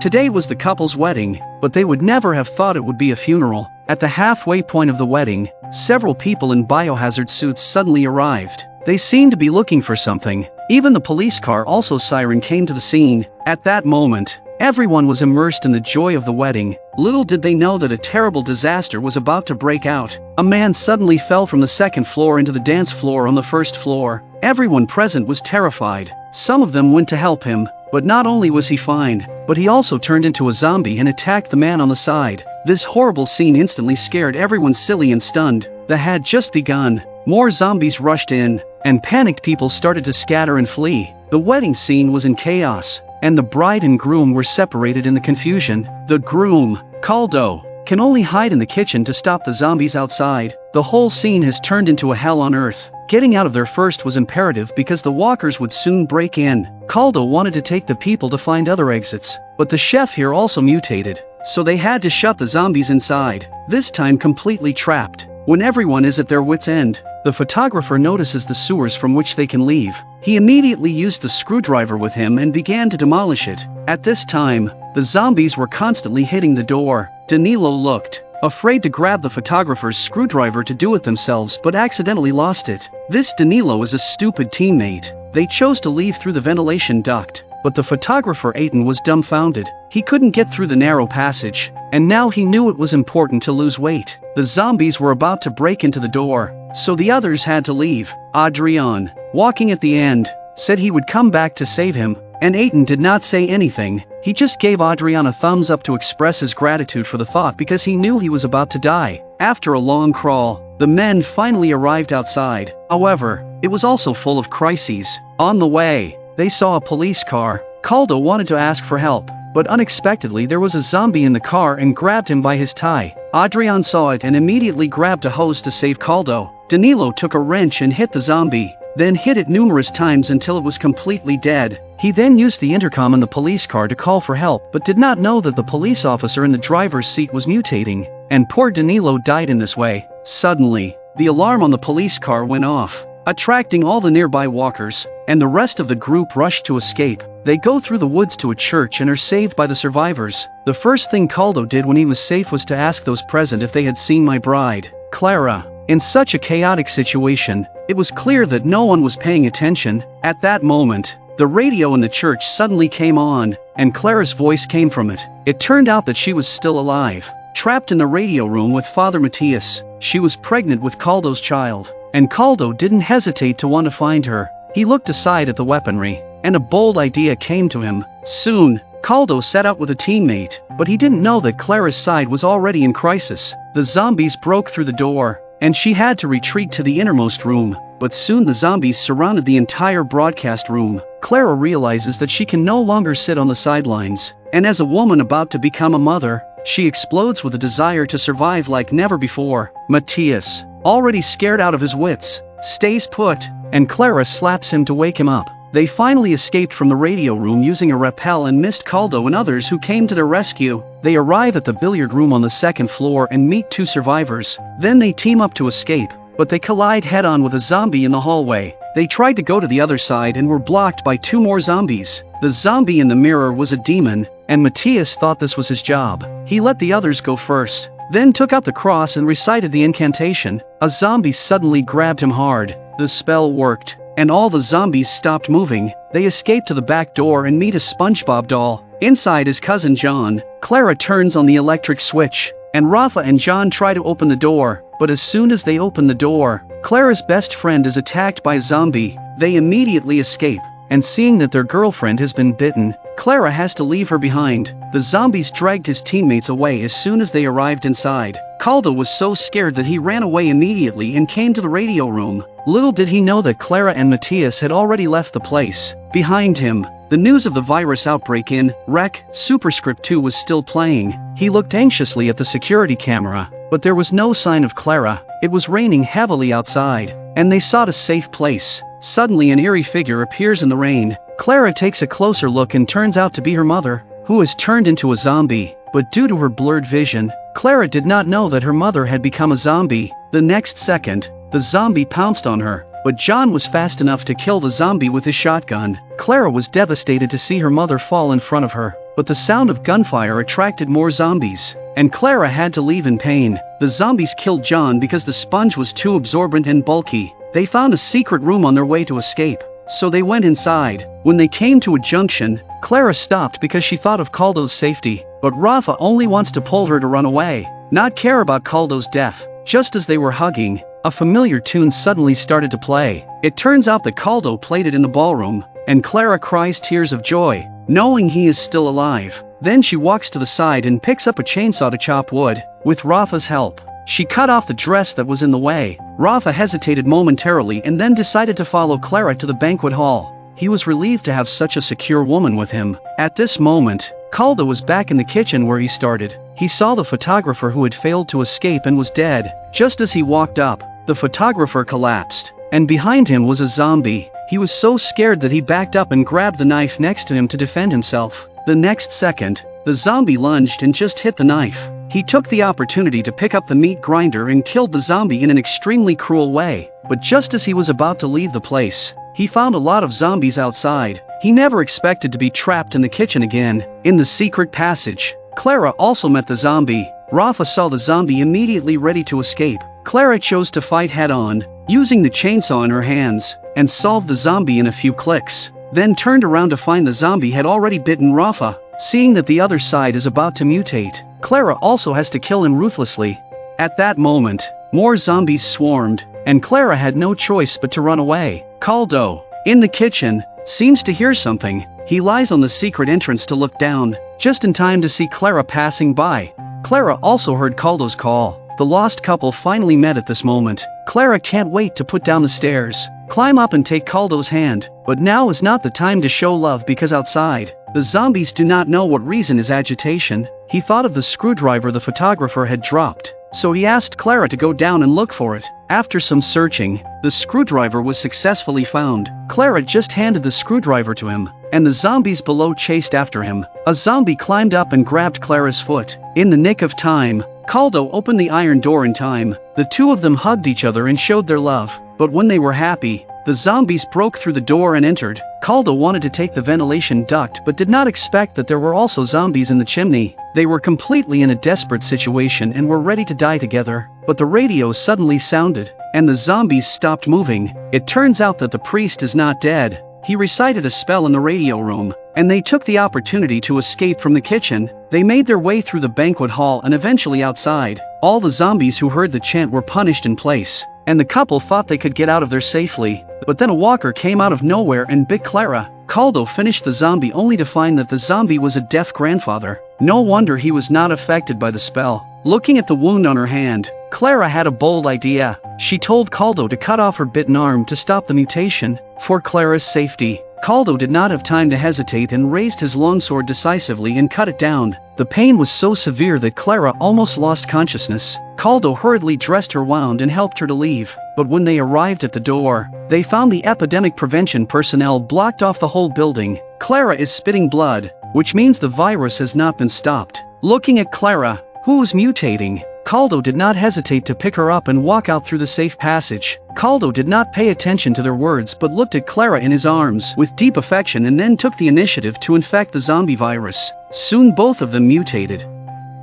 Today was the couple's wedding, but they would never have thought it would be a funeral. At the halfway point of the wedding, several people in biohazard suits suddenly arrived. They seemed to be looking for something. Even the police car, also siren, came to the scene. At that moment, everyone was immersed in the joy of the wedding. Little did they know that a terrible disaster was about to break out. A man suddenly fell from the second floor into the dance floor on the first floor. Everyone present was terrified. Some of them went to help him, but not only was he fine, but he also turned into a zombie and attacked the man on the side. This horrible scene instantly scared everyone silly and stunned. The had just begun. More zombies rushed in, and panicked people started to scatter and flee. The wedding scene was in chaos, and the bride and groom were separated in the confusion. The groom, Koldo, can only hide in the kitchen to stop the zombies outside. The whole scene has turned into a hell on earth. Getting out of there first was imperative because the walkers would soon break in. Koldo wanted to take the people to find other exits, but the chef here also mutated, so they had to shut the zombies inside, this time completely trapped. When everyone is at their wits' end, the photographer notices the sewers from which they can leave. He immediately used the screwdriver with him and began to demolish it. At this time, the zombies were constantly hitting the door. Danilo looked, afraid to grab the photographer's screwdriver to do it themselves, but accidentally lost it. This Danilo is a stupid teammate. They chose to leave through the ventilation duct, but the photographer Aiton was dumbfounded. He couldn't get through the narrow passage, and now he knew it was important to lose weight. The zombies were about to break into the door, so the others had to leave. Adrian, walking at the end, said he would come back to save him, and Aiton did not say anything. He just gave Adrian a thumbs up to express his gratitude for the thought because he knew he was about to die. After a long crawl, the men finally arrived outside. However, it was also full of crises. On the way, they saw a police car. Koldo wanted to ask for help, but unexpectedly there was a zombie in the car and grabbed him by his tie. Adrian saw it and immediately grabbed a hose to save Koldo. Danilo took a wrench and hit the zombie, then hit it numerous times until it was completely dead. He then used the intercom in the police car to call for help, but did not know that the police officer in the driver's seat was mutating, and poor Danilo died in this way. Suddenly, the alarm on the police car went off, attracting all the nearby walkers, and the rest of the group rushed to escape. They go through the woods to a church and are saved by the survivors. The first thing Koldo did when he was safe was to ask those present if they had seen my bride, Clara. In such a chaotic situation, it was clear that no one was paying attention. At that moment, the radio in the church suddenly came on, and Clara's voice came from it. It turned out that she was still alive, trapped in the radio room with Father Matthias. She was pregnant with Koldo's child, and Koldo didn't hesitate to want to find her. He looked aside at the weaponry, and a bold idea came to him. Soon, Koldo set out with a teammate, but he didn't know that Clara's side was already in crisis. The zombies broke through the door, and she had to retreat to the innermost room, but soon the zombies surrounded the entire broadcast room. Clara realizes that she can no longer sit on the sidelines, and as a woman about to become a mother, she explodes with a desire to survive like never before. Matthias, already scared out of his wits, stays put, and Clara slaps him to wake him up. They finally escaped from the radio room using a rappel and missed Koldo and others who came to their rescue. They arrive at the billiard room on the second floor and meet two survivors. Then they team up to escape, but they collide head-on with a zombie in the hallway. They tried to go to the other side and were blocked by two more zombies. The zombie in the mirror was a demon, and Matthias thought this was his job. He let the others go first, then took out the cross and recited the incantation. A zombie suddenly grabbed him hard. The spell worked, and all the zombies stopped moving. They escape to the back door and meet a SpongeBob doll. Inside is cousin John. Clara turns on the electric switch, and Rafa and John try to open the door, but as soon as they open the door, Clara's best friend is attacked by a zombie. They immediately escape, and seeing that their girlfriend has been bitten, Clara has to leave her behind. The zombies dragged his teammates away as soon as they arrived inside. Koldo was so scared that he ran away immediately and came to the radio room. Little did he know that Clara and Matthias had already left the place. Behind him, the news of the virus outbreak in Rec. Superscript 2 was still playing. He looked anxiously at the security camera, but there was no sign of Clara. It was raining heavily outside, and they sought a safe place. Suddenly an eerie figure appears in the rain. Clara takes a closer look and turns out to be her mother, who has turned into a zombie. But due to her blurred vision, Clara did not know that her mother had become a zombie. The next second, the zombie pounced on her, but John was fast enough to kill the zombie with his shotgun. Clara was devastated to see her mother fall in front of her. but the sound of gunfire attracted more zombies, and Clara had to leave in pain. The zombies killed John because the sponge was too absorbent and bulky. They found a secret room on their way to escape, so they went inside. When they came to a junction, Clara stopped because she thought of Koldo's safety, but Rafa only wants to pull her to run away, not care about Koldo's death. Just as they were hugging, a familiar tune suddenly started to play. It turns out that Koldo played it in the ballroom, and Clara cries tears of joy, knowing he is still alive. Then she walks to the side and picks up a chainsaw to chop wood. With Rafa's help, she cut off the dress that was in the way. Rafa hesitated momentarily and then decided to follow Clara to the banquet hall. He was relieved to have such a secure woman with him. At this moment, Koldo was back in the kitchen where he started. He saw the photographer who had failed to escape and was dead. Just as he walked up, the photographer collapsed, and behind him was a zombie. He was so scared that he backed up and grabbed the knife next to him to defend himself. The next second, the zombie lunged and just hit the knife. He took the opportunity to pick up the meat grinder and killed the zombie in an extremely cruel way. But just as he was about to leave the place, he found a lot of zombies outside. He never expected to be trapped in the kitchen again. In the secret passage, Clara also met the zombie. Rafa saw the zombie immediately ready to escape. Clara chose to fight head-on, using the chainsaw in her hands, and solved the zombie in a few clicks, then turned around to find the zombie had already bitten Rafa. Seeing that the other side is about to mutate, Clara also has to kill him ruthlessly. At that moment, more zombies swarmed, and Clara had no choice but to run away. Koldo, in the kitchen, seems to hear something. He lies on the secret entrance to look down, just in time to see Clara passing by. Clara also heard Koldo's call. The lost couple finally met at this moment. Clara can't wait to put down the stairs, climb up and take Koldo's hand, but now is not the time to show love because outside, the zombies do not know what reason is agitation. He thought of the screwdriver the photographer had dropped, so he asked Clara to go down and look for it. After some searching, the screwdriver was successfully found. Clara just handed the screwdriver to him, and the zombies below chased after him. A zombie climbed up and grabbed Clara's foot. In the nick of time, Koldo opened the iron door in time. The two of them hugged each other and showed their love. But when they were happy, the zombies broke through the door and entered. Koldo wanted to take the ventilation duct but did not expect that there were also zombies in the chimney. They were completely in a desperate situation and were ready to die together. But the radio suddenly sounded, and the zombies stopped moving. It turns out that the priest is not dead. He recited a spell in the radio room, and they took the opportunity to escape from the kitchen. They made their way through the banquet hall and eventually outside. All the zombies who heard the chant were punished in place, and the couple thought they could get out of there safely. But then a walker came out of nowhere and bit Clara. Koldo finished the zombie only to find that the zombie was a deaf grandfather. No wonder he was not affected by the spell. Looking at the wound on her hand, Clara had a bold idea. She told Koldo to cut off her bitten arm to stop the mutation. For Clara's safety, Koldo did not have time to hesitate and raised his longsword decisively and cut it down. The pain was so severe that Clara almost lost consciousness. Koldo hurriedly dressed her wound and helped her to leave. But when they arrived at the door, they found the epidemic prevention personnel blocked off the whole building. Clara is spitting blood, which means the virus has not been stopped. Looking at Clara, who was mutating, Koldo did not hesitate to pick her up and walk out through the safe passage. Koldo did not pay attention to their words but looked at Clara in his arms with deep affection and then took the initiative to infect the zombie virus. Soon both of them mutated.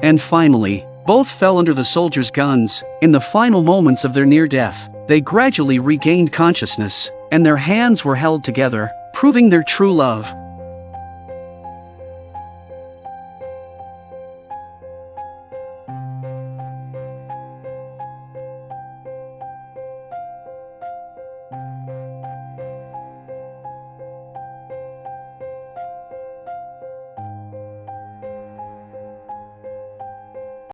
And finally, both fell under the soldiers' guns. In the final moments of their near death, they gradually regained consciousness, and their hands were held together, proving their true love.